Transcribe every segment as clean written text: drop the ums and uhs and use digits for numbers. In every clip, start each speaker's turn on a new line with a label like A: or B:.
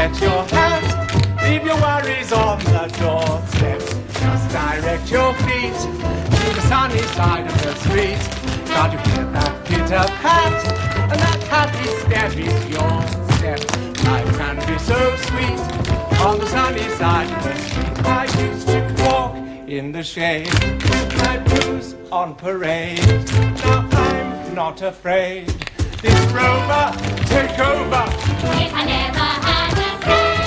A: forget your hat. Leave your worries on the doorstep. Just direct your feet to the sunny side of the street. Can't you hear that pitter-pat? And that happy step is your step. Life can be so sweet on the sunny side of the street. I used to walk in the shade, my blues on parade. Now I'm not afraid. This rover, take over.
B: If I never had a friend,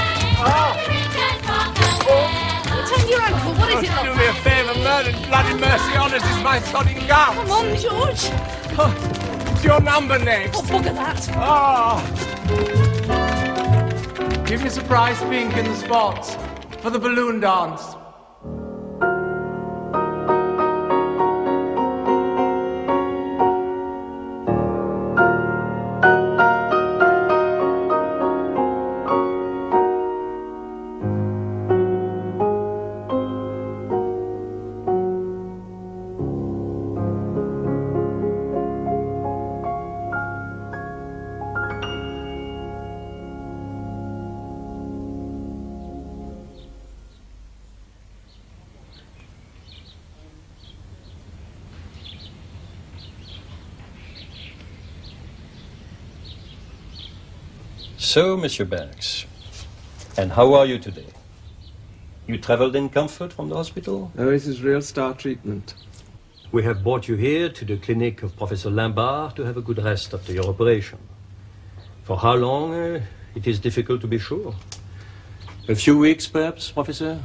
B: riches walk forever.
C: You turn your ankle, what is it?
A: Do me a favour, murder and bloody mercy on us is my sodding gout.
C: Come on, George.
A: It's your number next.
C: Oh, bugger that.
A: Ah. Give me a surprise pink in the spots for the balloon dance.
D: So, Monsieur Banks, and how are you today? You traveled in comfort from the hospital?
E: Oh, it is real star treatment.
D: We have brought you here to the clinic of Professor Lambert to have a good rest after your operation. For how long, it is difficult to be sure. A few weeks, perhaps, Professor?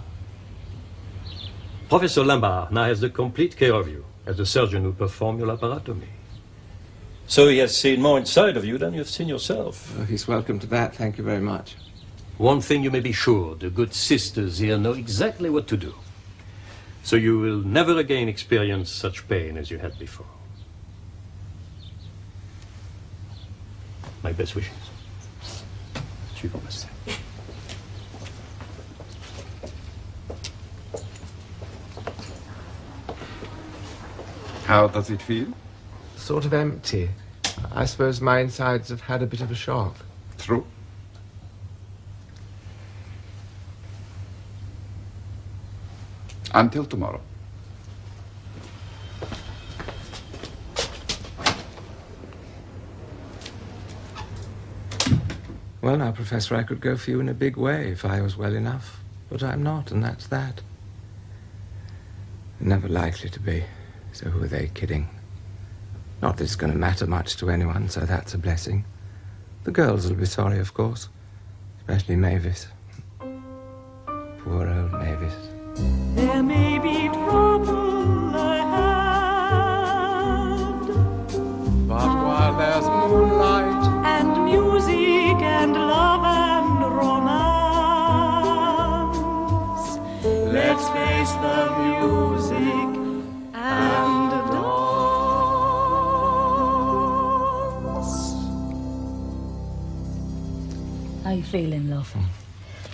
D: Professor Lambert now has the complete care of you as the surgeon who performed your laparotomy. So he has seen more inside of you than you've seen yourself.
E: Oh, he's welcome to that, thank you very much.
D: One thing you may be sure, the good sisters here know exactly what to do. So you will never again experience such pain as you had before. My best wishes. Suivez moi.
F: How does it feel?
E: Sort of empty. I suppose my insides have had a bit of a shock.
F: True. Until tomorrow.
E: Well now, Professor, I could go for you in a big way if I was well enough. But I'm not, and that's that. Never likely to be. So who are they kidding? Not that it's going to matter much to anyone, so that's a blessing. The girls will be sorry, of course. Especially Mavis. Poor old Mavis.
G: There may be trouble ahead,
A: But while there's moonlight
G: and music and love and romance, let's face the music and dance.
C: How you feeling, love?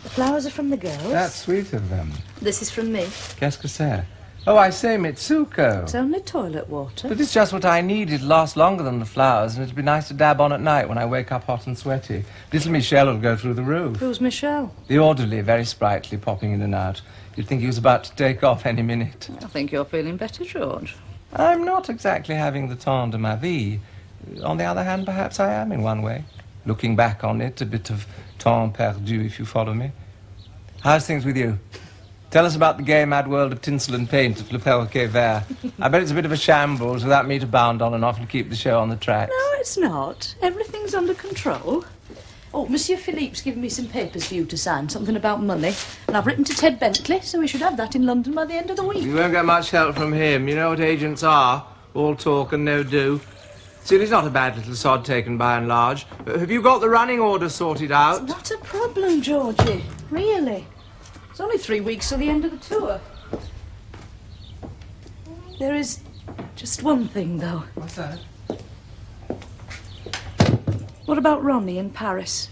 C: The flowers are from the girls.
E: That's sweet of them.
C: This is from me.
E: Qu'est-ce que c'est? Oh, I say, Mitsuko.
C: It's only toilet water.
E: But it's just what I need. It'll last longer than the flowers, and it'd be nice to dab on at night when I wake up hot and sweaty. Little Michel will go through the roof.
C: Who's Michelle?
E: The orderly, very sprightly, popping in and out. You'd think he was about to take off any minute.
C: I think you're feeling better, George.
E: I'm not exactly having the temps de ma vie. On the other hand, perhaps I am in one way. Looking back on it, a bit of temps perdu, if you follow me. How's things with you? Tell us about the gay mad world of tinsel and paint at Le Perroquet Vert. I bet it's a bit of a shambles without me to bound on and off and keep the show on the tracks.
C: No, it's not. Everything's under control. Oh, Monsieur Philippe's given me some papers for you to sign, something about money. And I've written to Ted Bentley, so we should have that in London by the end of the week.
E: You won't get much help from him. You know what agents are. All talk and no do. Still, he's not a bad little sod taken by and large. Have you got the running order sorted out?
C: It's not a problem, Georgie. Really. It's only 3 weeks till the end of the tour. There is just one thing, though.
E: What's that?
C: What about Ronnie in Paris?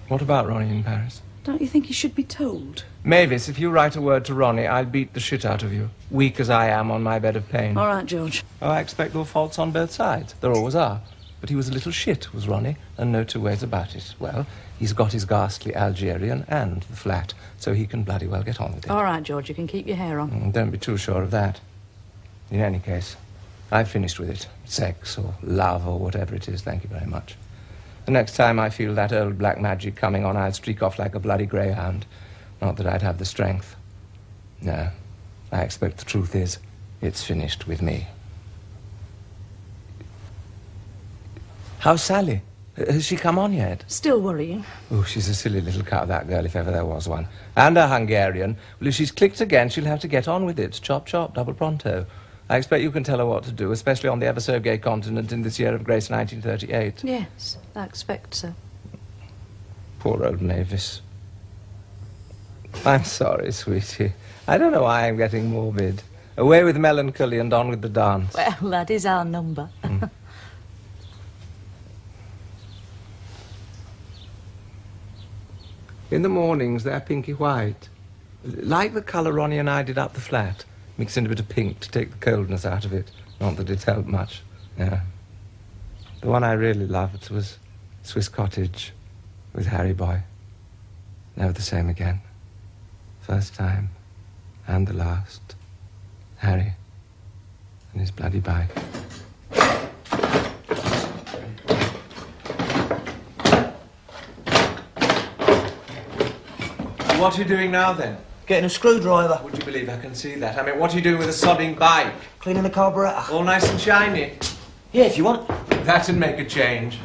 E: What about Ronnie in Paris?
C: Don't you think he should be told?
E: Mavis, if you write a word to Ronnie, I'll beat the shit out of you. Weak as I am on my bed of pain.
C: All right, George.
E: Oh, I expect there are faults on both sides. There always are. But he was a little shit, was Ronnie, and no two ways about it. Well, he's got his ghastly Algerian and the flat, so he can bloody well get on with it.
C: All right, George, you can keep your hair on.
E: Don't be too sure of that. In any case, I've finished with it. Sex or love or whatever it is, thank you very much. The next time I feel that old black magic coming on, I'll streak off like a bloody greyhound. Not that I'd have the strength. No, I expect the truth is, it's finished with me. How's Sally? Has she come on yet?
C: Still worrying.
E: Oh, she's a silly little cat, that girl, if ever there was one. And a Hungarian. Well, if she's clicked again, she'll have to get on with it. Chop, chop, double pronto. I expect you can tell her what to do, especially on the ever-so-gay continent in this year of grace 1938.
C: Yes, I expect so.
E: Poor old Mavis. I'm sorry, sweetie. I don't know why I'm getting morbid. Away with melancholy and on with the dance.
C: Well, that is our number.
E: In the mornings, they're pinky white. Like the colour Ronnie and I did up the flat. Mix in a bit of pink to take the coldness out of it. Not that it helped much. Yeah. The one I really loved was Swiss Cottage with Harry Boy. Never the same again. First time and the last. Harry and his bloody bike. What are you doing now, then?
H: Getting a screwdriver.
E: Would you believe I can see that? I mean, what are you doing with a sodding bike?
H: Cleaning the carburettor.
E: All nice and shiny.
H: Yeah, if you want.
E: That'd make a change.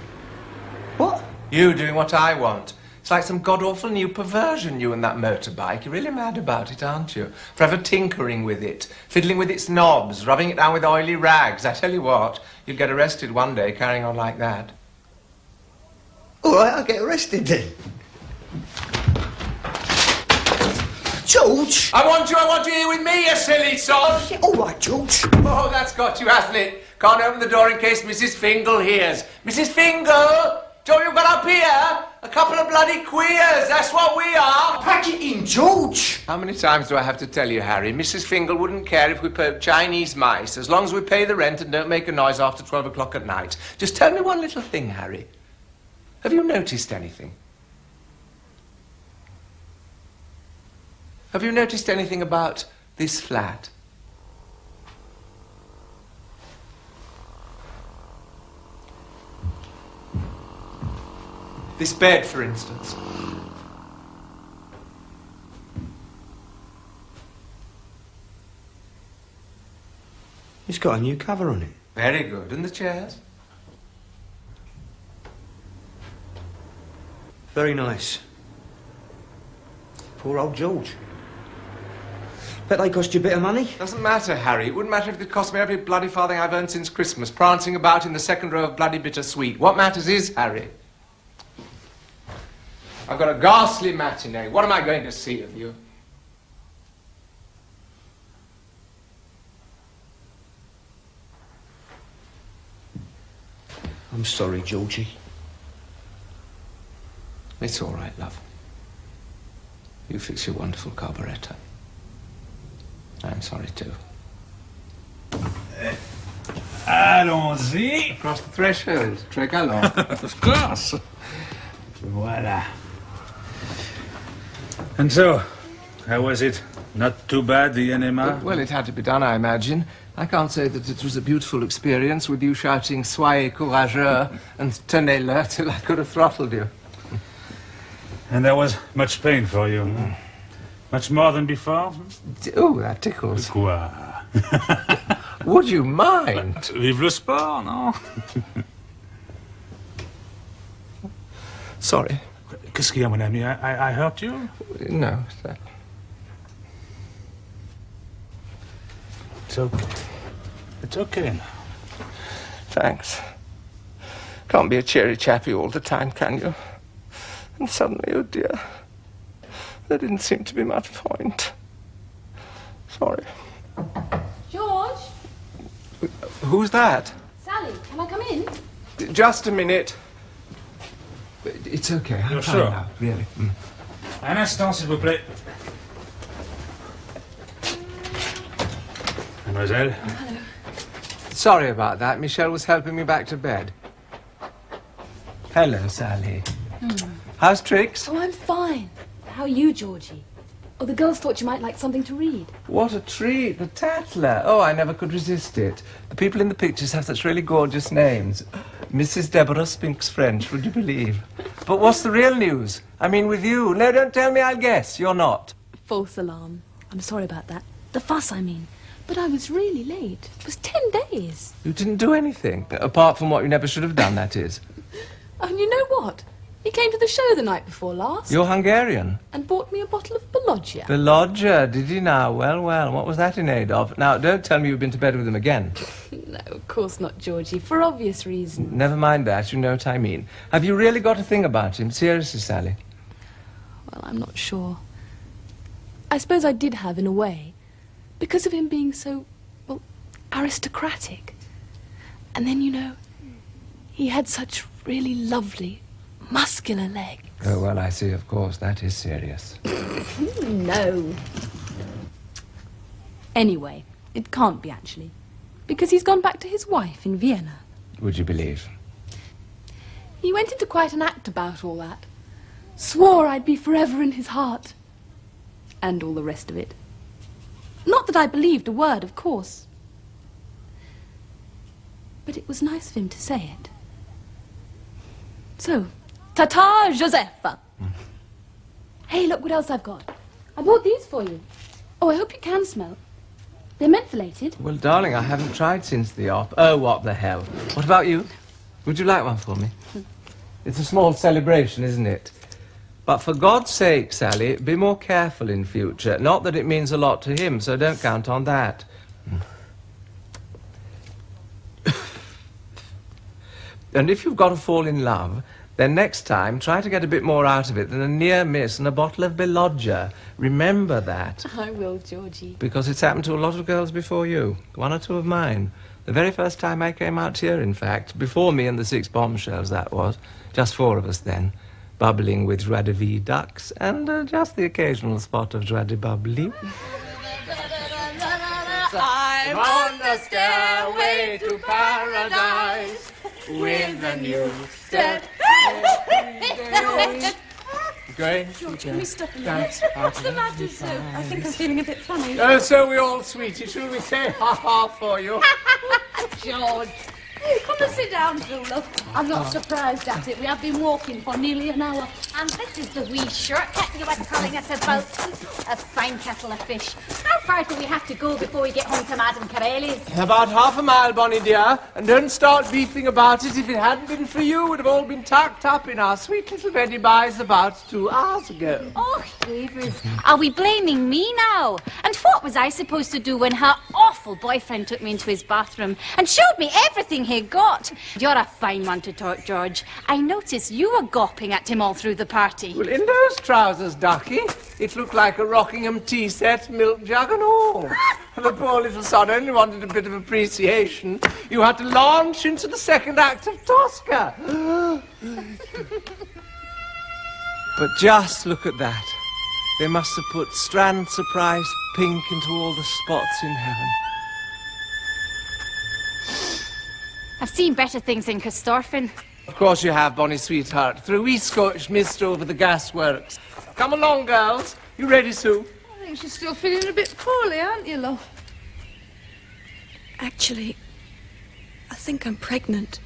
H: What?
E: You doing what I want. It's like some god-awful new perversion, you and that motorbike. You're really mad about it, aren't you? Forever tinkering with it, fiddling with its knobs, rubbing it down with oily rags. I tell you what, you'll get arrested one day carrying on like that.
H: All right, I'll get arrested then. George!
E: I want you here with me, you silly sod!
H: Yeah, all right, George.
E: Oh, that's got you, hasn't it? Can't open the door in case Mrs. Fingal hears. Mrs. Fingal! Do you got up here? A couple of bloody queers, that's what we are!
H: Pack it in, George!
E: How many times do I have to tell you, Harry? Mrs. Fingal wouldn't care if we poke Chinese mice, as long as we pay the rent and don't make a noise after 12 o'clock at night. Just tell me one little thing, Harry. Have you noticed anything? Have you noticed anything about this flat? This bed, for instance.
H: It's got a new cover on it.
E: Very good. And the chairs?
H: Very nice. Poor old George. Bet they cost you a bit of money.
E: Doesn't matter, Harry. It wouldn't matter if it cost me every bloody farthing I've earned since Christmas, prancing about in the second row of bloody bittersweet. What matters is, Harry, I've got a ghastly matinee. What am I going to see of you?
H: I'm sorry, Georgie.
E: It's all right, love. You fix your wonderful carburettor. I'm sorry, too.
I: Allons-y.
E: Across the threshold. Très galant.
I: Of course. Voila. And so, how was it? Not too bad, the enema?
E: Well, it had to be done, I imagine. I can't say that it was a beautiful experience with you shouting soyez courageux and tenez-le till I could have throttled you.
I: And there was much pain for you? Hmm? Much more than before?
E: Oh, that tickles.
I: Quoi?
E: Would you mind?
I: Vive le sport, non?
E: Sorry.
I: Qu'est-ce qu'il y a, mon ami? I hurt you?
E: No, sir.
I: It's okay. It's okay now.
E: Thanks. Can't be a cheery chappy all the time, can you? And suddenly, oh dear, there didn't seem to be much point. Sorry.
B: George?
E: Who's that?
B: Sally, can I come in?
E: Just a minute. It's okay. I'm
I: You're
E: fine
I: sure?
E: now, really.
I: Un instant, s'il vous plaît. Mademoiselle?
E: Sorry about that. Michelle was helping me back to bed. Hello, Sally. How's Trix?
J: Oh, I'm fine. How are you, Georgie? Oh, the girls thought you might like something to read.
E: What a treat, the Tatler. Oh, I never could resist it. The people in the pictures have such really gorgeous names. Mrs. Deborah speaks French, would you believe? But what's the real news? I mean, with you. No, don't tell me, I'll guess. You're not.
J: False alarm. I'm sorry about that. The fuss, I mean. But I was really late. It was 10 days.
E: You didn't do anything, apart from what you never should have done, that is.
J: And you know what? He came to the show the night before last.
E: You're Hungarian.
J: And bought me a bottle of Bologna.
E: Bologna, did he now? Well, well, what was that in aid of? Now, don't tell me you've been to bed with him again.
J: No, of course not, Georgie, for obvious reasons.
E: Never mind that, you know what I mean. Have you really got a thing about him? Seriously, Sally?
J: Well, I'm not sure. I suppose I did have, in a way. Because of him being so, well, aristocratic. And then, you know, he had such really lovely, muscular legs.
E: Oh, well, I see, of course, that is serious.
J: No. Anyway, it can't be, actually. Because he's gone back to his wife in Vienna.
E: Would you believe?
J: He went into quite an act about all that. Swore I'd be forever in his heart. And all the rest of it. Not that I believed a word, of course. But it was nice of him to say it. So, ta-ta, Josepha. Hey, look what else I've got. I bought these for you. Oh, I hope you can smell. They're mentholated.
E: Well, darling, I haven't tried since the op. Oh, what the hell. What about you? Would you like one for me? It's a small celebration, isn't it? But for God's sake, Sally, be more careful in future. Not that it means a lot to him, so don't count on that. And if you've got to fall in love, then next time try to get a bit more out of it than a near miss and a bottle of Bologna. Remember that.
J: I will, Georgie.
E: Because it's happened to a lot of girls before you. One or two of mine. The very first time I came out here, in fact. Before me and the 6 bombshells, that was. Just 4 of us then. Bubbling with joie de vie ducks and just the occasional spot of joie de bubbly.
A: I'm on the stairway to paradise with a new step.
E: Going
J: Can we stop a minute? What's the matter, Sue? I think I'm feeling a bit funny.
A: Oh, so we all, sweetie. Shall we say ha-ha for you?
C: George. Come and sit down, Sue, love. I'm not surprised at it. We have been walking for nearly an hour.
B: And this is the wee shortcut you were telling us about. A fine kettle of fish. How far do we have to go before we get home to Madame Corelli's?
A: About half a mile, Bonnie dear. And don't start beefing about it. If it hadn't been for you, we'd have all been tucked up in our sweet little Betty Buys about 2 hours ago.
B: Oh, Mavis, are we blaming me now? And what was I supposed to do when her awful boyfriend took me into his bathroom and showed me everything he got? You're a fine one to talk, George. I noticed you were gawping at him all through the party.
A: Well, in those trousers, Ducky, it looked like a Rockingham tea set, milk jug and all. The poor little son only wanted a bit of appreciation. You had to launch into the second act of Tosca.
E: But just look at that. They must have put Strand Surprise pink into all the spots in heaven.
B: I've seen better things in Corstorphine.
A: Of course you have, Bonnie sweetheart. Through a wee Scotch mist over the gasworks. Come along, girls. You ready, Sue?
C: I think she's still feeling a bit poorly, aren't you, love?
J: Actually, I think I'm pregnant.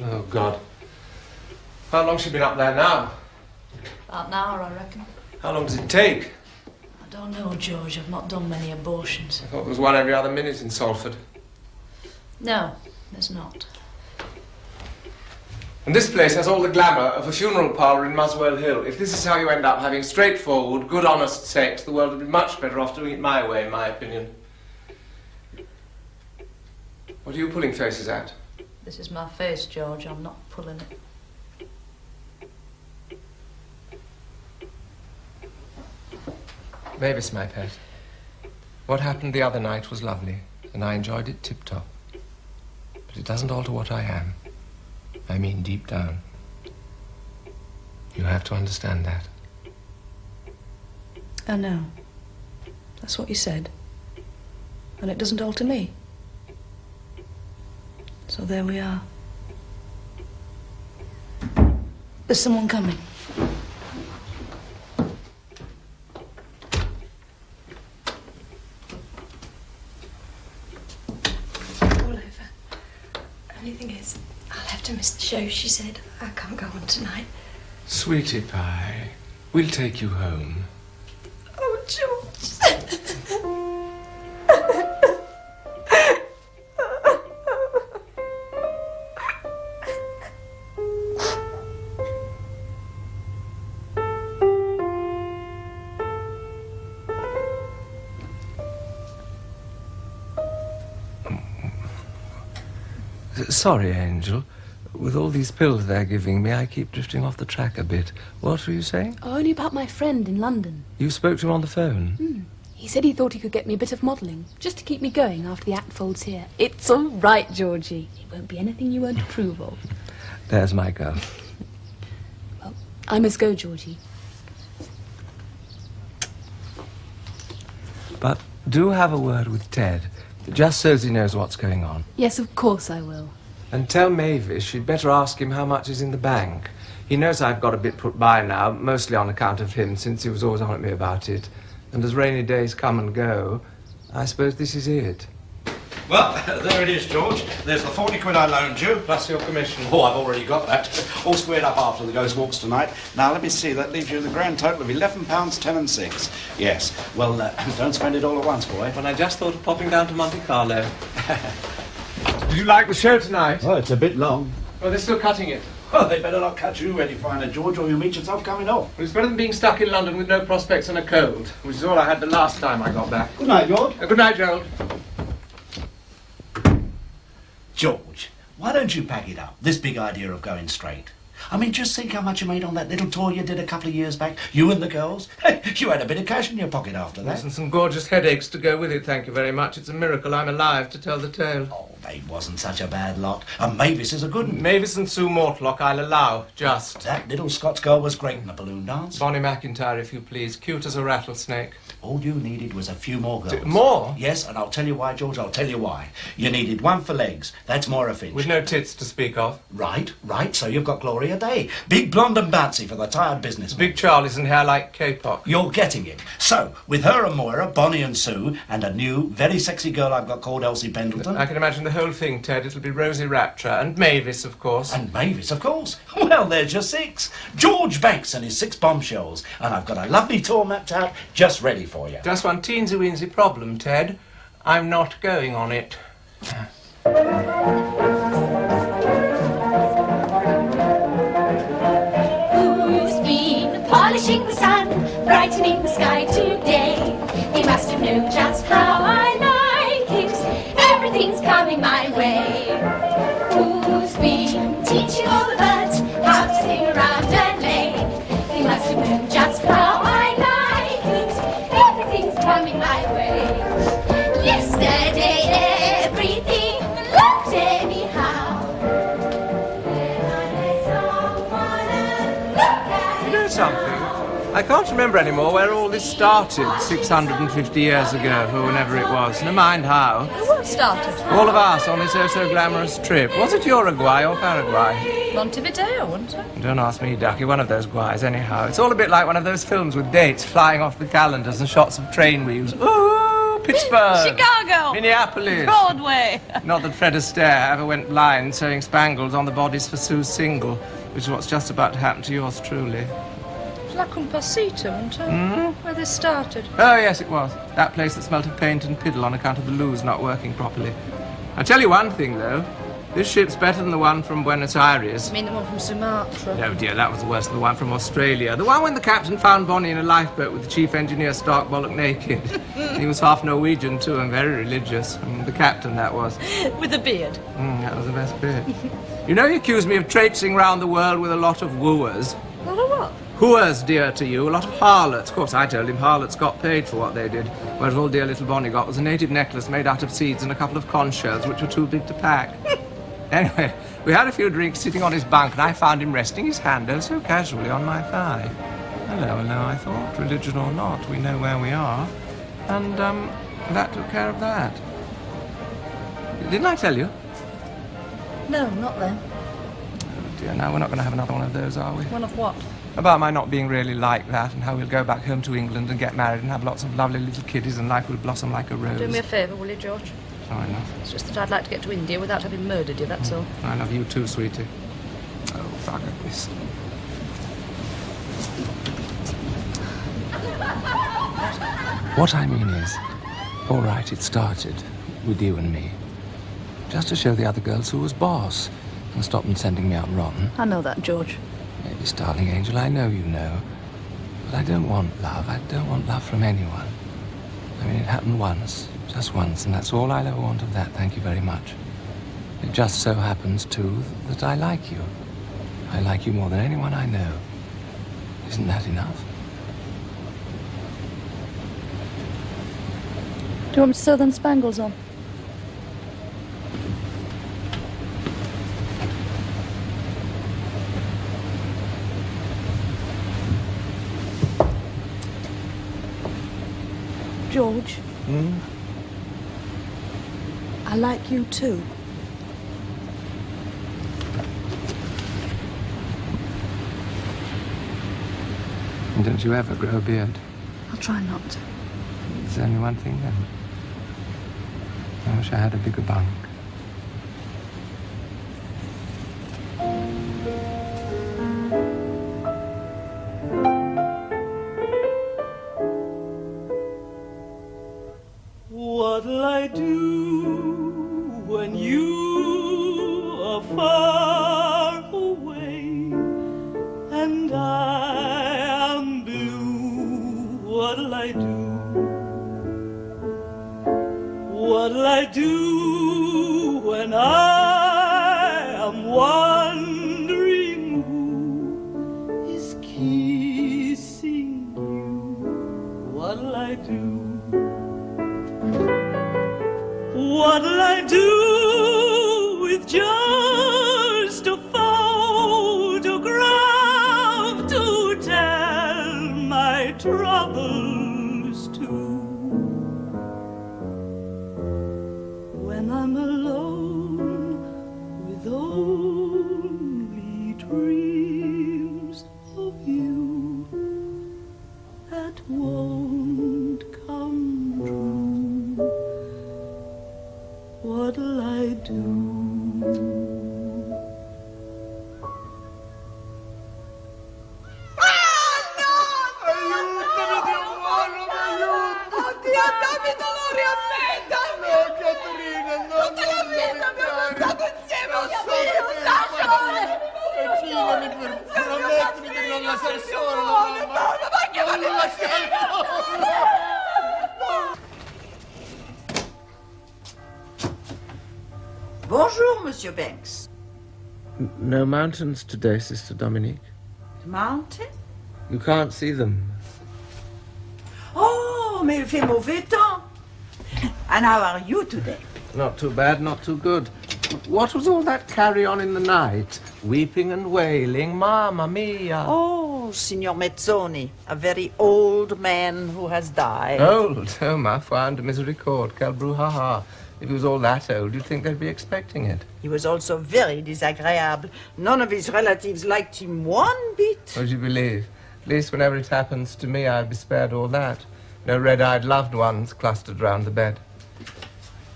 E: Oh, God. How long's she been up there now?
C: About an hour, I reckon.
E: How long does it take?
C: I don't know, George. I've not done many abortions.
E: I thought there was one every other minute in Salford.
C: No, there's not.
E: And this place has all the glamour of a funeral parlour in Muswell Hill. If this is how you end up having straightforward, good, honest sex, the world would be much better off doing it my way, in my opinion. What are you pulling faces at?
C: This is my face, George. I'm not pulling it.
E: Mavis, my pet, what happened the other night was lovely, and I enjoyed it tip-top. But it doesn't alter what I am. I mean deep down. You have to understand that.
C: I know. That's what you said. And it doesn't alter me. So there we are. There's someone coming.
K: All over. Only thing is, I'll have to miss the show, she said. I can't go on tonight.
E: Sweetie pie, we'll take you home.
K: Oh, George.
E: Sorry, Angel. With all these pills they're giving me, I keep drifting off the track a bit. What were you saying?
J: Oh, only about my friend in London.
E: You spoke to him on the phone?
J: He said he thought he could get me a bit of modelling, just to keep me going after the act folds here. It's all right, Georgie. It won't be anything you won't approve of.
E: There's my girl.
J: Well, I must go, Georgie.
E: But do have a word with Ted, just so as he knows what's going on.
J: Yes, of course I will.
E: And tell Mavis she'd better ask him how much is in the bank. He knows I've got a bit put by now, mostly on account of him, since he was always on at me about it. And as rainy days come and go, I suppose this is it.
L: Well, there it is, George. There's the 40 quid I loaned you.
E: Plus your commission.
L: Oh, I've already got that. All squared up after the Ghost Walks tonight. Now, let me see. That leaves you the grand total of £11, 10 and 6. Yes. Well, don't spend it all at once, boy.
E: Well, I just thought of popping down to Monte Carlo. Did you like the show tonight?
L: Well, it's a bit long.
E: Well, they're still cutting it.
L: Oh, they better not cut you any finer, George, or you'll meet yourself coming off.
E: Well, it's better than being stuck in London with no prospects and a cold, which is all I had the last time I got back.
L: Good night, George.
E: Good night, Gerald.
L: George, why don't you pack it up? This big idea of going straight. I mean, just think how much you made on that little tour you did a couple of years back. You and the girls. You had a bit of cash in your pocket after that.
E: And some gorgeous headaches to go with it, thank you very much. It's a miracle I'm alive to tell the tale.
L: Oh, they wasn't such a bad lot. And Mavis is a good one.
E: Mavis and Sue Mortlock, I'll allow, just.
L: That little Scots girl was great in the balloon dance.
E: Bonnie McIntyre, if you please. Cute as a rattlesnake.
L: All you needed was a few more girls.
E: More?
L: Yes, and I'll tell you why, George, I'll tell you why. You needed one for legs. That's Moira Finch.
E: With no tits to speak of.
L: Right. So you've got Gloria Day. Big blonde and bouncy for the tired businessman.
E: Big Charlies and hair like K-pop.
L: You're getting it. So, with her and Moira, Bonnie and Sue, and a new, very sexy girl I've got called Elsie Pendleton.
E: I can imagine the whole thing, Ted. It'll be Rosie Rapture. And Mavis, of course.
L: And Mavis, of course. Well, there's your 6. George Banks and his 6 bombshells. And I've got a lovely tour mapped out, just ready for you.
E: Just one teensy-weensy problem, Ted. I'm not going on it.
B: Who's been polishing the sun, brightening the sky today? He must have known just how I like it. Everything's coming my way. Who's been teaching all the birds how to sing around and lay? He must have known just how I like it. Everything's coming my way. Yesterday everything looked anyhow. Then I met someone and look at
E: You know something? I can't remember anymore where all this started 650 years ago, or whenever it was. Never mind how.
C: What started?
E: All of us on this oh-so-glamorous trip. Was it Uruguay or Paraguay?
C: Montevideo, wasn't it?
E: Don't ask me, Ducky. One of those guys, anyhow. It's all a bit like one of those films with dates flying off the calendars and shots of train wheels. Ooh, Pittsburgh!
C: Chicago!
E: Minneapolis!
C: Broadway!
E: Not that Fred Astaire ever went blind sewing spangles on the bodies for Sue's single, which is what's just about to happen to yours truly.
C: La Compasita, wasn't it? Where they started.
E: Oh, yes, it was. That place that smelt of paint and piddle on account of the loos not working properly. I'll tell you one thing, though. This ship's better than the one from Buenos Aires.
C: I mean the one from Sumatra.
E: Oh, dear, that was worse than the one from Australia. The one when the captain found Bonnie in a lifeboat with the chief engineer stark bollock naked. He was half Norwegian, too, and very religious. The captain, that was.
C: With a beard.
E: That was the best bit. You know, you accuse me of traipsing round the world with a lot of wooers.
C: What a what?
E: Whoever's dear to you, a lot of harlots. Of course, I told him harlots got paid for what they did, whereas all dear little Bonnie got was a native necklace made out of seeds and a couple of conch shells, which were too big to pack. Anyway, we had a few drinks sitting on his bunk, and I found him resting his hand oh so casually on my thigh. Hello, I thought, religion or not, we know where we are. And, that took care of that. Didn't I tell you?
C: No, not then.
E: Oh dear, now we're not going to have another one of those, are we?
C: One of what?
E: About my not being really like that, and how we'll go back home to England and get married and have lots of lovely little kiddies, and life will blossom like a rose.
C: Do me a favour, will you, George?
E: Sorry enough.
C: It's just that I'd like to get to India without having murdered you, that's all.
E: I love you too, sweetie. Oh, for goodness. What I mean is, all right, it started with you and me. Just to show the other girls who was boss and stop them sending me out rotten.
C: I know that, George.
E: Maybe, darling angel, I know you know. But I don't want love. I don't want love from anyone. I mean, it happened once, just once, and that's all I'll ever want of that, thank you very much. It just so happens, too, that I like you. I like you more than anyone I know. Isn't that enough?
C: Do you want me to sew them spangles on? George.
E: Hmm?
C: I like you too.
E: And don't you ever grow a beard?
C: I'll try not to.
E: There's only one thing then. I wish I had a bigger bunk.
G: What'll I do when you are far away and I am blue? What'll I do? What'll I do when I am wondering who is kissing you? What'll I do? What'll I do with just a photograph to tell my troubles to? When I'm alone with only dreams of you that won't come true, what'll I do?
M: Bonjour, Monsieur Banks.
E: No mountains today, Sister Dominique.
M: Mountain?
E: You can't see them.
M: Oh, mais il fait mauvais temps. And how are you today?
E: Not too bad, not too good. What was all that carry-on in the night? Weeping and wailing, Mamma Mia.
M: Oh, Signor Mezzoni, a very old man who has died.
E: Old? Oh, ma foi, under miséricorde, quel brouhaha. If he was all that old, you'd think they'd be expecting it.
M: He was also very disagreeable. None of his relatives liked him one bit.
E: What do you believe? At least whenever it happens to me, I'd be spared all that. No red-eyed loved ones clustered round the bed.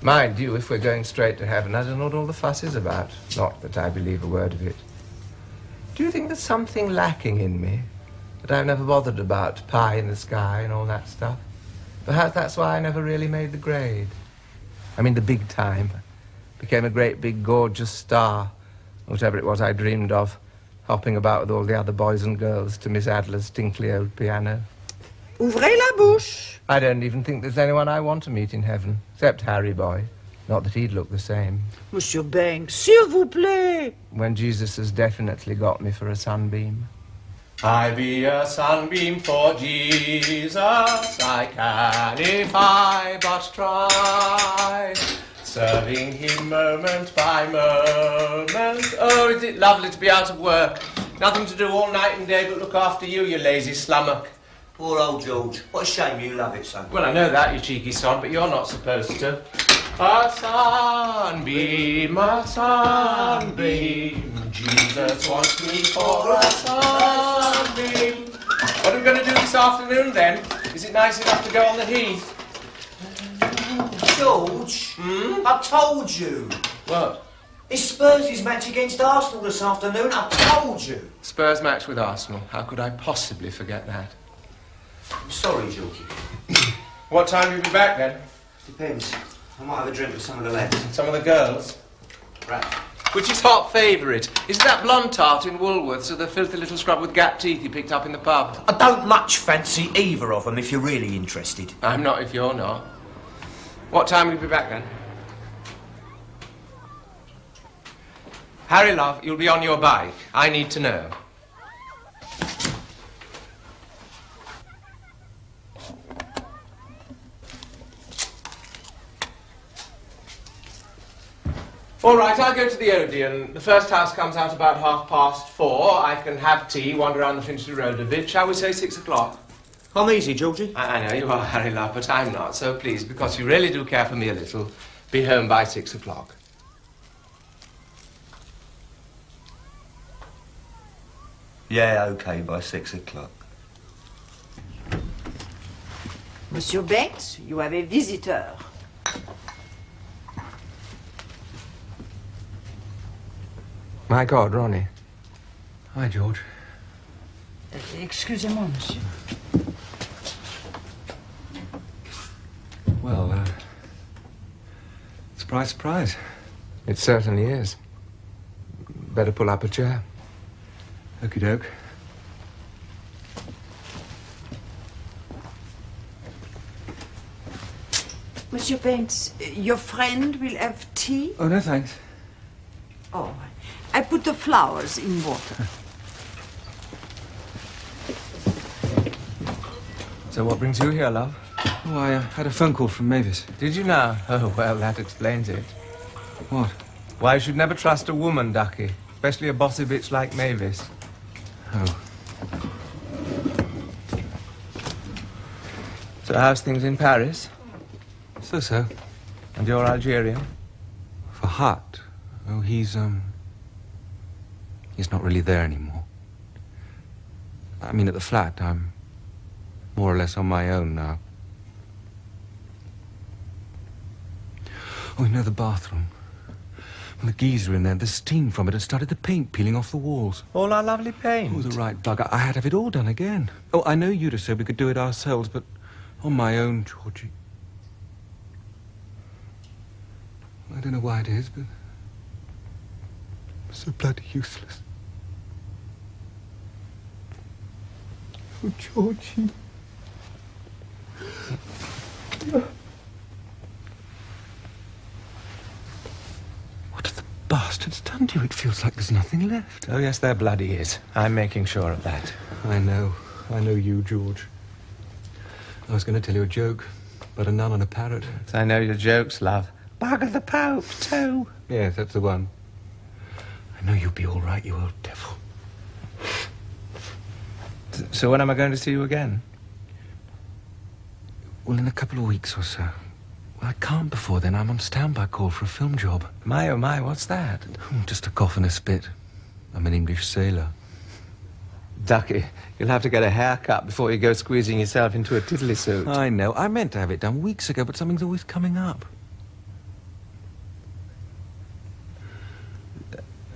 E: Mind you, if we're going straight to heaven, I don't know what all the fuss is about. Not that I believe a word of it. Do you think there's something lacking in me that I've never bothered about, pie in the sky and all that stuff? Perhaps that's why I never really made the grade. I mean, the big time. Became a great big gorgeous star, whatever it was I dreamed of, hopping about with all the other boys and girls to Miss Adler's tinkly old piano.
M: Ouvrez la bouche.
E: I don't even think there's anyone I want to meet in heaven, except Harry Boy. Not that he'd look the same.
M: Monsieur Banks, s'il vous plaît.
E: When Jesus has definitely got me for a sunbeam. I be a sunbeam for Jesus, I can if I but try.
N: serving him moment by moment. Oh, is it lovely to be out of work? Nothing to do all night and day but look after you, you lazy slummock.
H: Poor old George. What a shame you love it so.
N: Well, I know that, you cheeky sod, but you're not supposed to. A sunbeam, Jesus wants me for a sunbeam. What are we going to do this afternoon, then? Is it nice enough to go on the heath?
H: George, I told you.
N: What?
H: It's Spurs' match against Arsenal this afternoon. I told you.
N: Spurs match with Arsenal. How could I possibly forget that?
H: I'm sorry, Georgie.
N: What time will you be back, then?
H: Depends. I might have a drink with some of the lads.
N: Some of the girls?
H: Right.
N: Which is hot favourite? Is it that blonde tart in Woolworths or the filthy little scrub with gap teeth he picked up in the pub?
H: I don't much fancy either of them, if you're really interested.
N: I'm not if you're not. What time will you be back, then? Harry, love, you'll be on your bike. I need to know. All right, I'll go to the Odeon. The first house comes out about 4:30. I can have tea, wander around the Finchley Road a bit. Shall we say 6 o'clock?
H: I'm easy, Georgie.
N: I know you are, Harry, love, but I'm not. So please, because you really do care for me a little, be home by 6 o'clock.
H: Yeah, OK, by 6 o'clock.
M: Monsieur Banks, you have a visitor.
E: My God, Ronnie. Hi, George.
M: Excusez-moi, monsieur.
E: Well, surprise, surprise.
N: It certainly is. Better pull up a chair.
E: Okie doke.
M: Monsieur Banks, your friend will have tea?
E: Oh, no, thanks.
M: Oh, I put the flowers in water.
E: So what brings you here, love? Oh, I had a phone call from Mavis.
N: Did you now? Oh, well, that explains it.
E: What?
N: Why you should never trust a woman, Ducky. Especially a bossy bitch like Mavis.
E: Oh.
N: So how's things in Paris?
E: So.
N: And your Algerian?
E: For Hart? Oh, he's not really there anymore. I mean, at the flat, I'm more or less on my own now. Oh, you know the bathroom? When the geyser in there, the steam from it had started the paint peeling off the walls.
N: All our lovely paint.
E: Oh, the right bugger. I had to have it all done again. Oh, I know you'd have said we could do it ourselves, but on my own, Georgie. I don't know why it is, but so bloody useless. Oh, Georgie. What have the bastards done to you? It feels like there's nothing left.
N: Oh, yes, there bloody is. I'm making sure of that.
E: I know you, George. I was going to tell you a joke about a nun and a parrot.
N: I know your jokes, love. Bugger the Pope, too.
E: Yes, that's the one. I know you'll be all right, you old devil.
N: So when am I going to see you again?
E: Well, in a couple of weeks or so. Well, I can't before then. I'm on standby call for a film job.
N: My, oh my, what's that?
E: Just a cough and a spit. I'm an English sailor.
N: Ducky, you'll have to get a haircut before you go squeezing yourself into a tiddly suit.
E: I know. I meant to have it done weeks ago, but something's always coming up.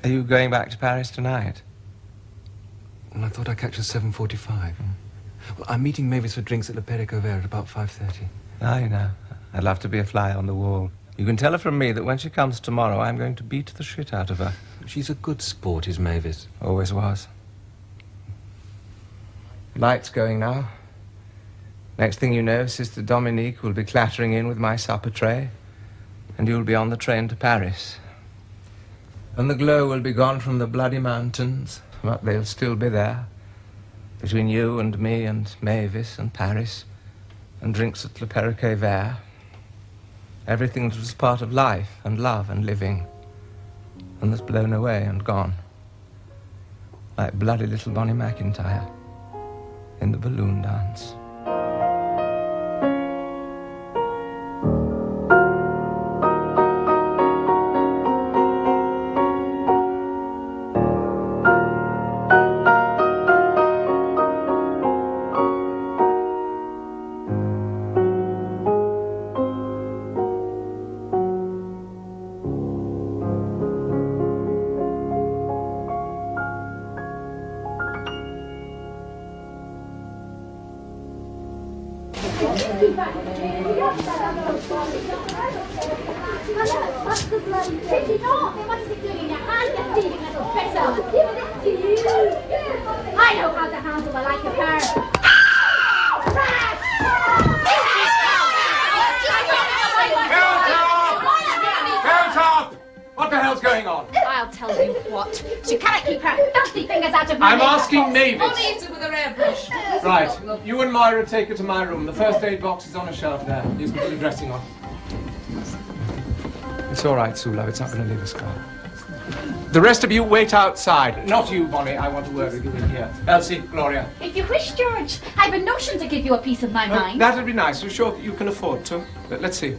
N: Are you going back to Paris tonight?
E: Well, I thought I'd catch a 7:45. Well, I'm meeting Mavis for drinks at Le Perricover at about 5:30.
N: I know. I'd love to be a fly on the wall. You can tell her from me that when she comes tomorrow, I'm going to beat the shit out of her.
E: She's a good sport, is Mavis.
N: Always was. Light's going now. Next thing you know, Sister Dominique will be clattering in with my supper tray, and you'll be on the train to Paris. And the glow will be gone from the bloody mountains, but they'll still be there, between you and me and Mavis and Paris, and drinks at Le Perricover.
E: Everything that was part of life and love and living, and that's blown away and gone. Like bloody little Bonnie McIntyre in the balloon dance.
B: I know how to handle the like of her.
E: What the hell's going on?
B: I'll tell you what. She can't keep her filthy fingers out of my
E: I'm asking Mavis.
K: Only it with a airbrush.
E: Right, you and Myra take her to my room. The first aid box is on a shelf there. You can put the dressing on. It's all right, Sue, love. It's not going to leave a scar. The rest of you wait outside. Not you, Bonnie. I want to work with you in here. Elsie, Gloria.
B: If you wish, George, I've a notion to give you a piece of my mind.
E: That'd be nice. You're sure that you can afford to? Let's see.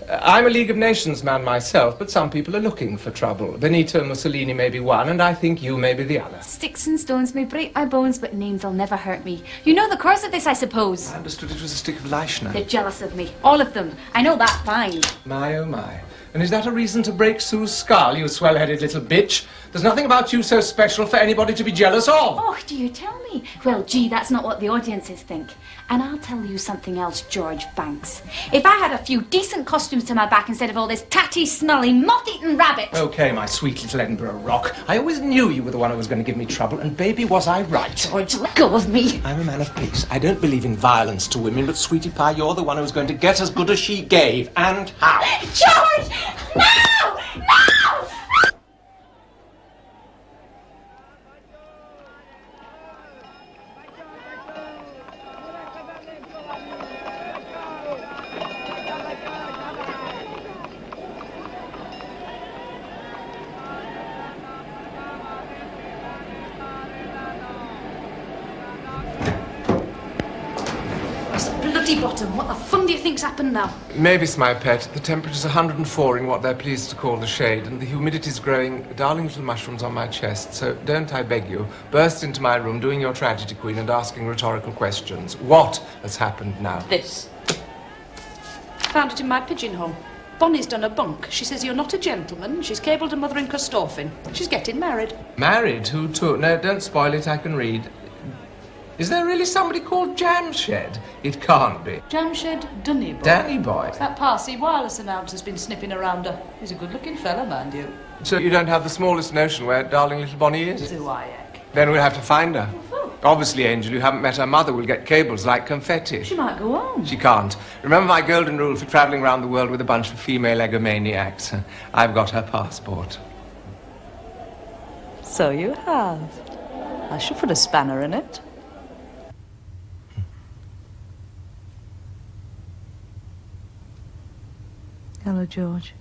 E: I'm a League of Nations man myself, but some people are looking for trouble. Benito Mussolini may be one, and I think you may be the other.
B: Sticks and stones may break my bones, but names will never hurt me. You know the course of this, I suppose.
E: I understood it was a stick of Leishner.
B: They're jealous of me. All of them. I know that fine.
E: My, oh my. And is that a reason to break Sue's skull, you swell-headed little bitch? There's nothing about you so special for anybody to be jealous of.
B: Oh, do you tell me? Well, gee, that's not what the audiences think. And I'll tell you something else, George Banks. If I had a few decent costumes to my back instead of all this tatty, smelly, moth-eaten rabbit...
E: Okay, my sweet little Edinburgh rock. I always knew you were the one who was going to give me trouble, and baby, was I right.
B: George, let go of me.
E: I'm a man of peace. I don't believe in violence to women, but sweetie pie, you're the one who was going to get as good as she gave. And how?
B: George! No! No! Bottom. What the fun do you think's happened now?
E: Mavis, my pet, the temperature's 104 in what they're pleased to call the shade, and the humidity's growing darling little mushrooms on my chest. So don't, I beg you, burst into my room doing your tragedy queen and asking rhetorical questions. What has happened now?
C: This. Found it in my pigeonhole. Bonnie's done a bunk. She says you're not a gentleman. She's cabled her mother in Corstorphine. She's getting married.
E: Married? Who to? No, don't spoil it. I can read. Is there really somebody called Jamshed? It can't be.
C: Jamshed Dunny Boy.
E: Danny Boy?
C: It's that Parsi wireless announcer's been sniffing around her. He's a good-looking fella, mind you.
E: So you don't have the smallest notion where darling little Bonnie is?
C: Do I, Ek?
E: Then we'll have to find her. Obviously, Angel, you haven't met her mother. We'll get cables like confetti.
C: She might go on.
E: She can't. Remember my golden rule for travelling around the world with a bunch of female egomaniacs? I've got her passport.
C: So you have. I should put a spanner in it. Hello, George.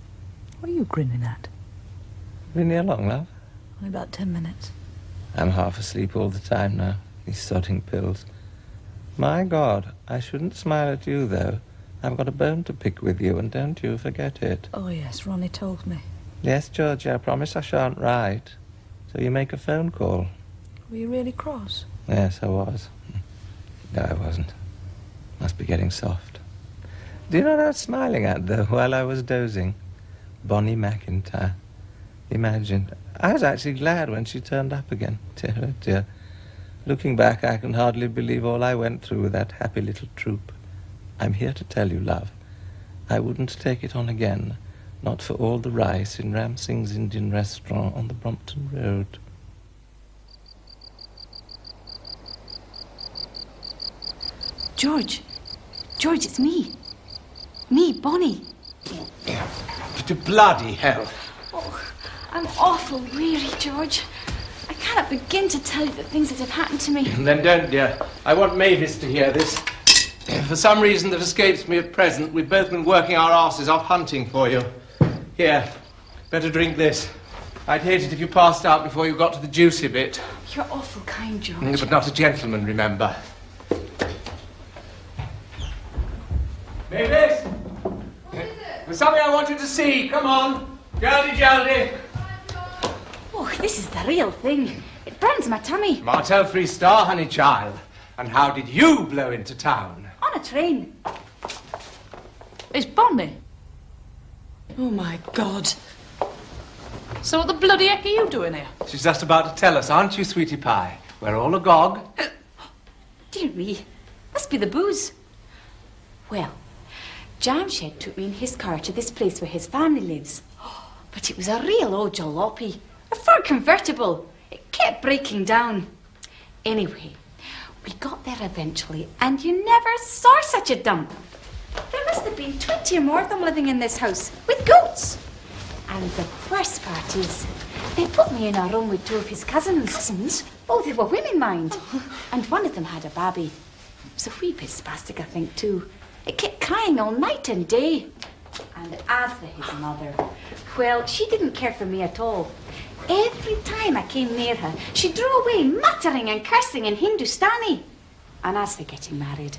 C: What are you grinning at?
E: Been here long, love?
C: Only about 10 minutes.
E: I'm half asleep all the time now. These sodding pills. My God, I shouldn't smile at you, though. I've got a bone to pick with you, and don't you forget it.
C: Oh, yes, Ronnie told me.
E: Yes, George, I promise I shan't write. So you make a phone call.
C: Were you really cross?
E: Yes, I was. No, I wasn't. Must be getting soft. Do you know what I was smiling at, though, while I was dozing? Bonnie McIntyre. Imagine. I was actually glad when she turned up again. Dear, oh dear. Looking back, I can hardly believe all I went through with that happy little troop. I'm here to tell you, love, I wouldn't take it on again, not for all the rice in Ram Singh's Indian restaurant on the Brompton Road.
B: George. George, it's me. Me, Bonnie.
E: Bloody hell.
B: Oh, I'm awful weary, George. I cannot begin to tell you the things that have happened to me.
E: Then don't, dear. I want Mavis to hear this. For some reason that escapes me at present, we've both been working our asses off hunting for you. Here, better drink this. I'd hate it if you passed out before you got to the juicy bit.
B: You're awful kind, George.
E: But not a gentleman, remember. Mavis! There's something I want you to see. Come on. Joldy.
B: Oh, this is the real thing. It burns my tummy.
E: Martel Free Star, honey child. And how did you blow into town?
B: On a train.
C: It's Bonnie. Oh, my God. So what the bloody heck are you doing here?
E: She's just about to tell us, aren't you, sweetie pie? We're all agog.
B: Dear me, must be the booze. Well, Jamshed took me in his car to this place where his family lives. But it was a real old jalopy, a Ford convertible. It kept breaking down. Anyway, we got there eventually, and you never saw such a dump. There must have been 20 or more of them living in this house, with goats. And the worst part is, they put me in a room with two of his cousins. Oh, they were women, mind. And one of them had a baby. It was a wee bit spastic, I think, too. It kept crying all night and day. And as for his mother, well, she didn't care for me at all. Every time I came near her, she drew away, muttering and cursing in Hindustani. And as for getting married,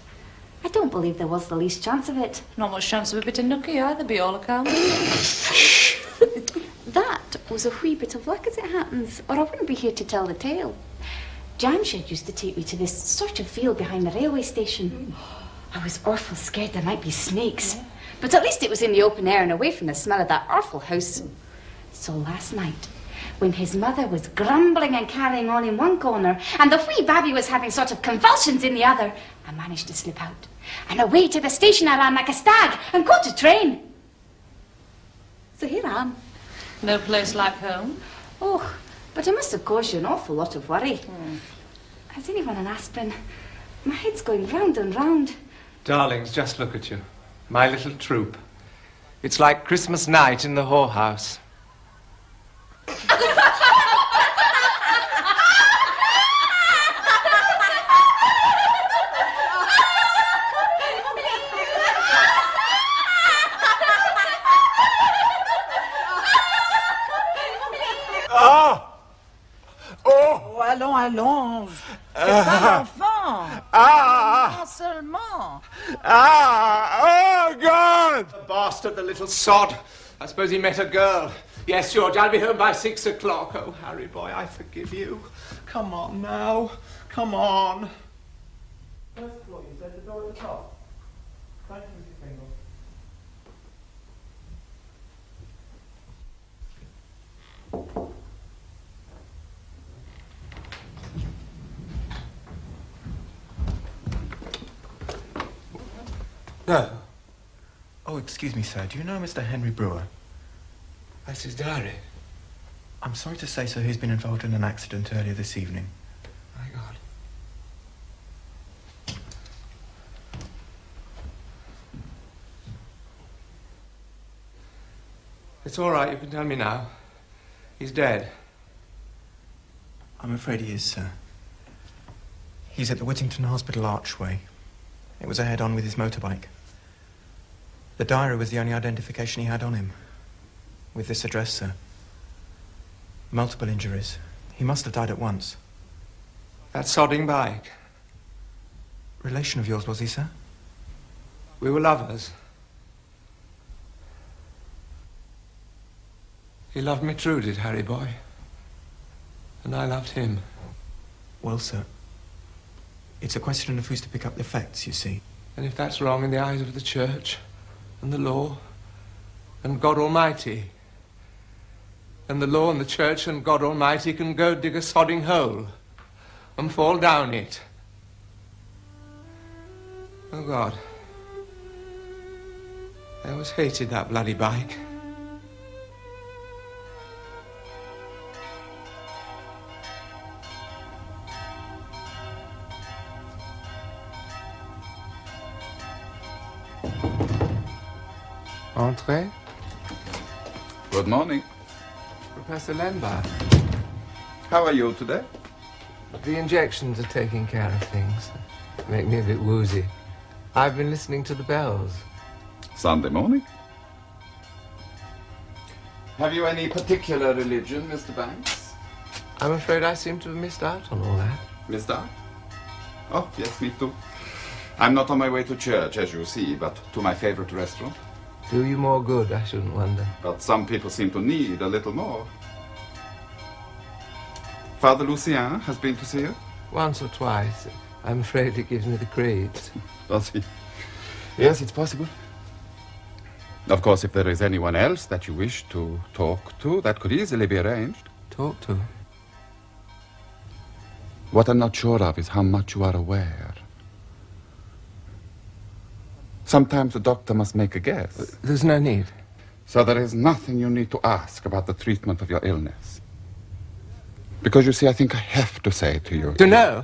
B: I don't believe there was the least chance of it.
C: Not much chance of a bit of nookie either, by all accounts.
B: That was a wee bit of luck as it happens, or I wouldn't be here to tell the tale. Jamshed used to take me to this sort of field behind the railway station. I was awful scared there might be snakes, but at least it was in the open air and away from the smell of that awful house. So last night, when his mother was grumbling and carrying on in one corner, and the wee babby was having sort of convulsions in the other, I managed to slip out. And away to the station I ran like a stag and got a train. So here I am.
C: No place like home?
B: Oh, but it must have caused you an awful lot of worry. Has anyone an aspirin? My head's going round and round.
E: Darlings, just look at you. My little troop. It's like Christmas night in the whorehouse.
M: Oh, allons. C'est pas l'enfant. Non seulement.
E: Oh, God! The bastard, the little sod. I suppose he met a girl. Yes, George, I'll be home by 6 o'clock. Oh, Harry boy, I forgive you. Come on now. Come on. First floor, you said the door at the top. Thank you, Mrs. Pringle.
O: No. Oh, excuse me, sir. Do you know Mr. Henry Brewer?
E: That's his diary.
O: I'm sorry to say, sir, he's been involved in an accident earlier this evening.
E: My God. It's all right. You can tell me now. He's dead.
O: I'm afraid he is, sir. He's at the Whittington Hospital archway. It was a head-on with his motorbike. The diary was the only identification he had on him. With this address, sir. Multiple injuries. He must have died at once.
E: That sodding bike.
O: Relation of yours, was he, sir?
E: We were lovers. He loved me true, did Harry boy. And I loved him.
O: Well, sir, it's a question of who's to pick up the facts, you see.
E: And if that's wrong in the eyes of the church and the law and God Almighty, then the law and the church and God Almighty can go dig a sodding hole and fall down it. Oh, God. I always hated that bloody bike. Entrez.
F: Good morning.
E: Professor Lambert.
F: How are you today?
E: The injections are taking care of things. Make me a bit woozy.
N: I've been listening to the bells.
F: Sunday morning. Have you any particular religion, Mr. Banks?
N: I'm afraid I seem to have missed out on all that.
F: Missed out? Oh, yes, me too. I'm not on my way to church, as you see, but to my favorite restaurant.
N: Do you more good, I shouldn't wonder.
F: But some people seem to need a little more. Father Lucien has been to see you?
N: Once or twice. I'm afraid he gives me the creeps.
F: Does he? Yes, it's possible. Of course, if there is anyone else that you wish to talk to, that could easily be arranged.
N: Talk to?
F: What I'm not sure of is how much you are aware. Sometimes the doctor must make a guess.
N: There's no need.
F: So there is nothing you need to ask about the treatment of your illness. Because you see, I think I have to say to you...
N: To know?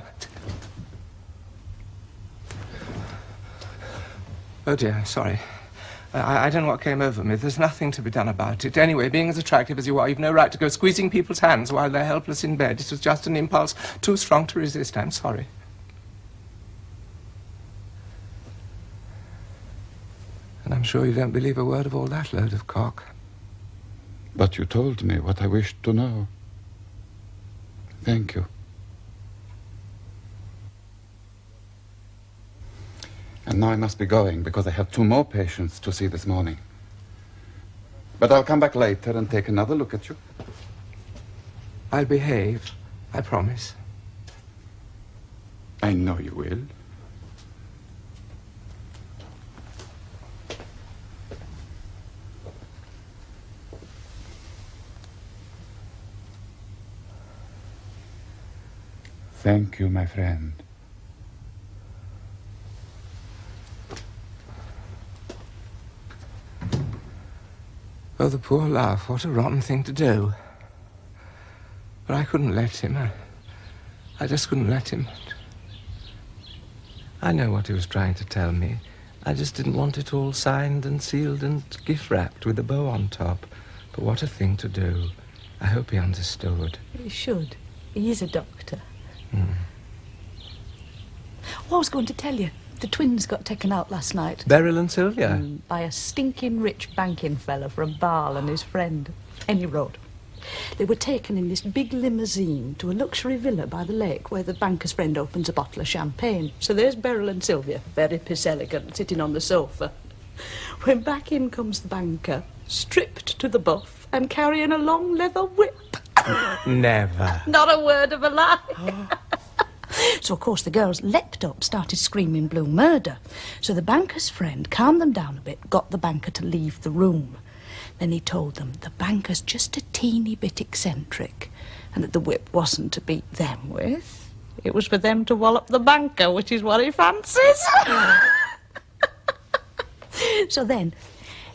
N: Oh dear, I'm sorry. I don't know what came over me. There's nothing to be done about it. Anyway, being as attractive as you are, you've no right to go squeezing people's hands while they're helpless in bed. It was just an impulse too strong to resist. I'm sorry. And I'm sure you don't believe a word of all that load of cock.
F: But you told me what I wished to know. Thank you. And now I must be going, because I have 2 more patients to see this morning. But I'll come back later and take another look at you.
N: I'll behave, I promise.
F: I know you will. Thank you, my friend.
N: Oh, the poor laugh. What a rotten thing to do. But I couldn't let him. I just couldn't let him. I know what he was trying to tell me. I just didn't want it all signed and sealed and gift-wrapped with a bow on top. But what a thing to do. I hope he understood.
C: He should. He is a doctor.
N: Mm.
C: Oh, I was going to tell you. The twins got taken out last night.
N: Beryl and Sylvia?
C: By a stinking rich banking fella from Bâle and his friend, Henry Road. They were taken in this big limousine to a luxury villa by the lake where the banker's friend opens a bottle of champagne. So there's Beryl and Sylvia, very piss elegant, sitting on the sofa. When back in comes the banker, stripped to the buff and carrying a long leather whip.
N: Never.
C: Not a word of a lie. So, of course, the girls leapt up, started screaming blue murder. So the banker's friend calmed them down a bit, got the banker to leave the room. Then he told them the banker's just a teeny bit eccentric and that the whip wasn't to beat them with. It was for them to wallop the banker, which is what he fancies. So then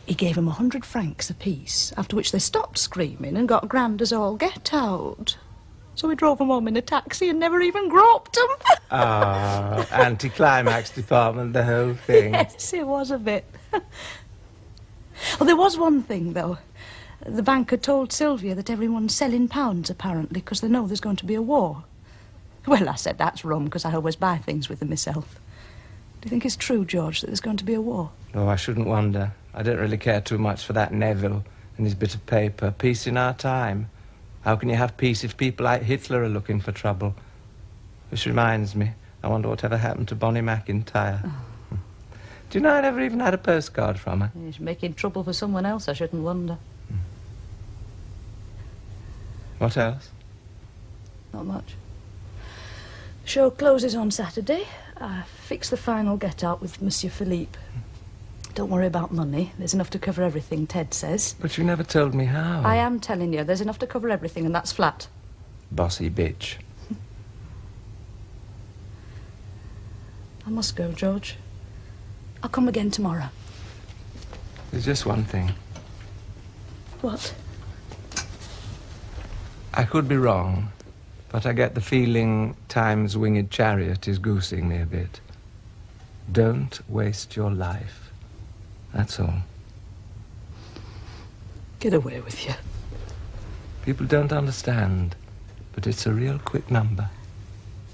C: he gave them 100 francs apiece, after which they stopped screaming and got grand as all get out. So we drove them home in a taxi and never even groped them.
N: Ah, anti-climax department, the whole thing.
C: Yes, it was a bit. Well, there was one thing, though. The banker told Sylvia that everyone's selling pounds, apparently, because they know there's going to be a war. Well, I said, that's rum, because I always buy things with them myself. Do you think it's true, George, that there's going to be a war?
N: Oh, I shouldn't wonder. I don't really care too much for that Neville and his bit of paper. Peace in our time. How can you have peace if people like Hitler are looking for trouble? Which reminds me, I wonder whatever happened to Bonnie McIntyre. Oh. Do you know I never even had a postcard from her?
C: She's making trouble for someone else, I shouldn't wonder.
N: What else?
C: Not much. The show closes on Saturday. I fixed the final get-out with Monsieur Philippe. Don't worry about money. There's enough to cover everything, Ted says.
N: But you never told me how.
C: I am telling you. There's enough to cover everything, and that's flat.
N: Bossy bitch.
C: I must go, George. I'll come again tomorrow.
N: There's just one thing.
C: What?
N: I could be wrong, but I get the feeling Time's winged chariot is goosing me a bit. Don't waste your life. That's all.
C: Get away with you.
N: People don't understand, but it's a real quick number.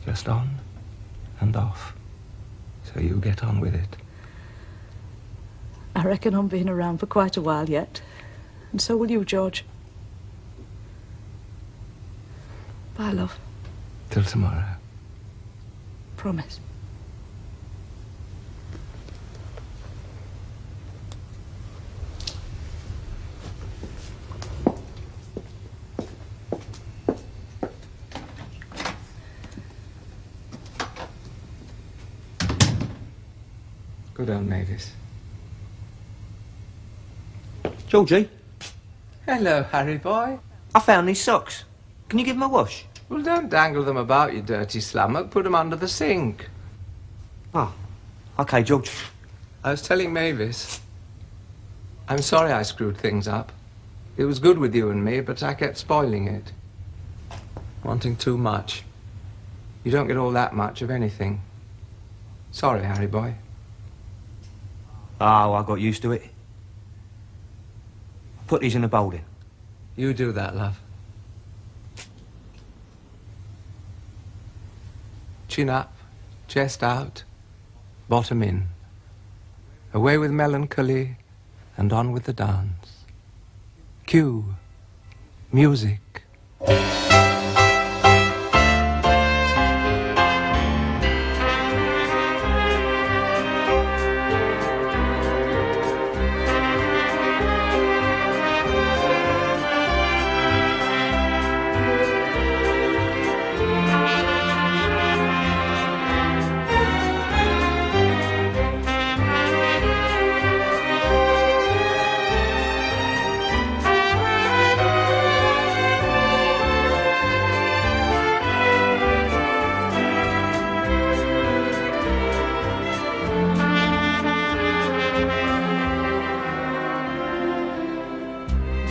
N: Just on and off. So you get on with it.
C: I reckon I'm being around for quite a while yet. And so will you, George. Bye, love.
N: Till tomorrow.
C: Promise.
N: Good old Mavis.
H: Georgie,
N: Hello, Harry boy.
H: I found these socks. Can you give them a wash?
N: Well, don't dangle them about, you dirty slummock. Put them under the sink.
H: Oh, OK, George.
N: I was telling Mavis. I'm sorry I screwed things up. It was good with you and me, but I kept spoiling it. Wanting too much. You don't get all that much of anything. Sorry, Harry boy.
H: Oh, I got used to it. Put these in the bowl then.
N: You do that, love. Chin up, chest out, bottom in. Away with melancholy and on with the dance. Cue. Music.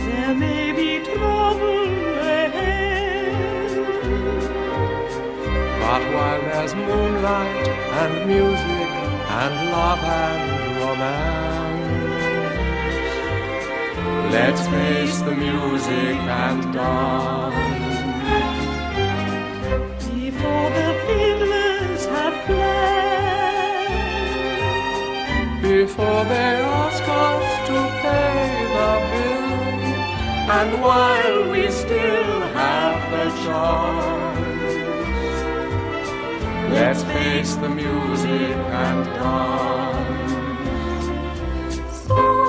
G: There may be trouble ahead,
N: But while there's moonlight and music and love and romance, let's face the music and dance.
G: before the fiddlers have fled,
N: Before they ask us to pay the bill, and while we still have the chance, let's face the music and dance.
G: soon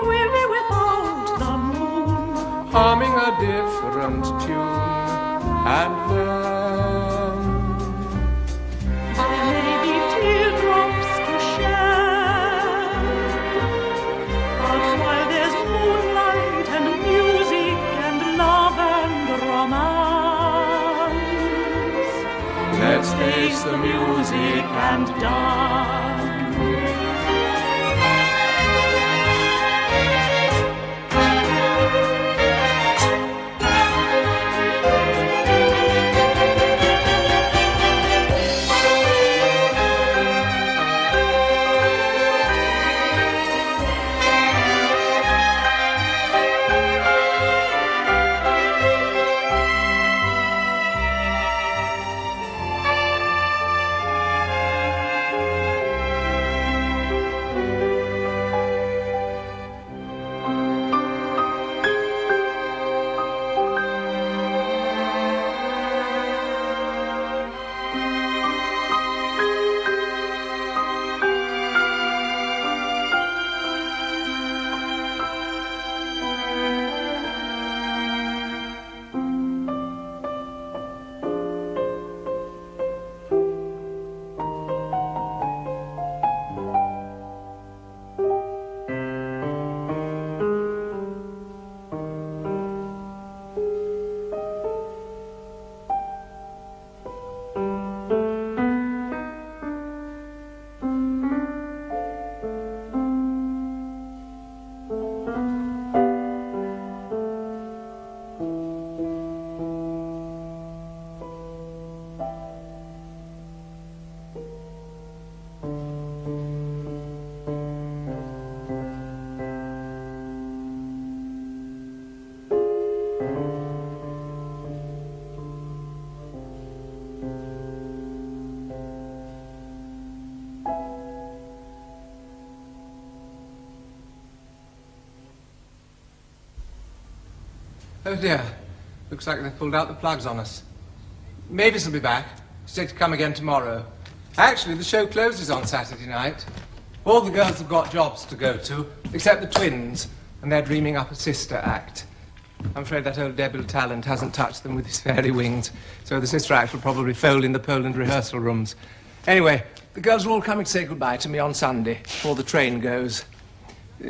G: we'll be without the moon,
N: Humming a different tune, and then
G: there may be teardrops to shed, but while there's moonlight and music and love and romance,
N: let's face the music and dance. Oh dear. Looks like they've pulled out the plugs on us. Mavis will be back. She's said to come again tomorrow. Actually, the show closes on Saturday night. All the girls have got jobs to go to, except the twins, and they're dreaming up a sister act. I'm afraid that old debile talent hasn't touched them with his fairy wings, so the sister act will probably fold in the Poland rehearsal rooms. Anyway, the girls are all coming to say goodbye to me on Sunday, before the train goes.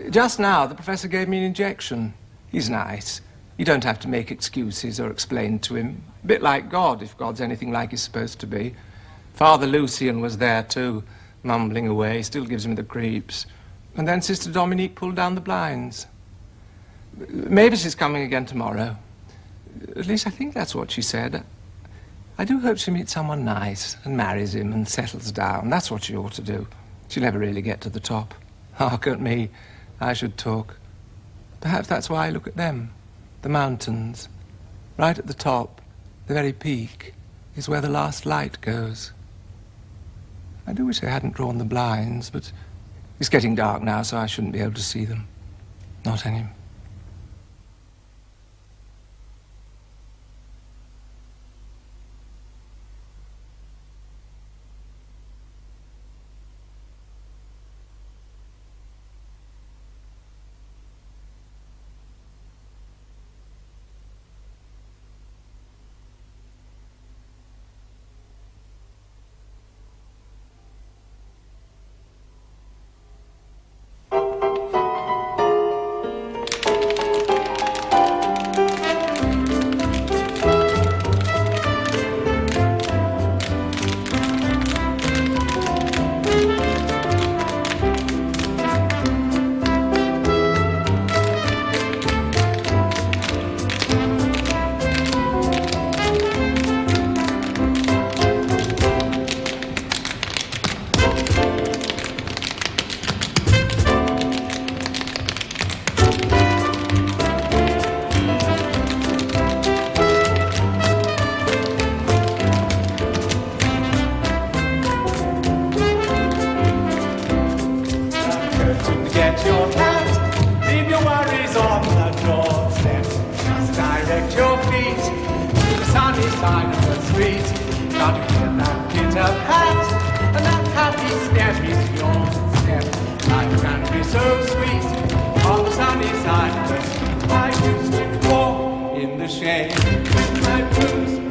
N: Just now, the professor gave me an injection. He's nice. You don't have to make excuses or explain to him. A bit like God, if God's anything like he's supposed to be. Father Lucian was there, too, mumbling away. Still gives me the creeps. And then Sister Dominique pulled down the blinds. Mavis is coming again tomorrow. At least I think that's what she said. I do hope she meets someone nice and marries him and settles down. That's what she ought to do. She'll never really get to the top. Hark at me. I should talk. Perhaps that's why I look at them. The mountains. Right at the top, the very peak, is where the last light goes. I do wish I hadn't drawn the blinds, but it's getting dark now, so I shouldn't be able to see them. Not any.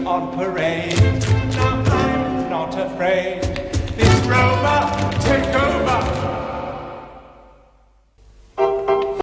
A: On parade, now I'm not afraid. This Roma, take over.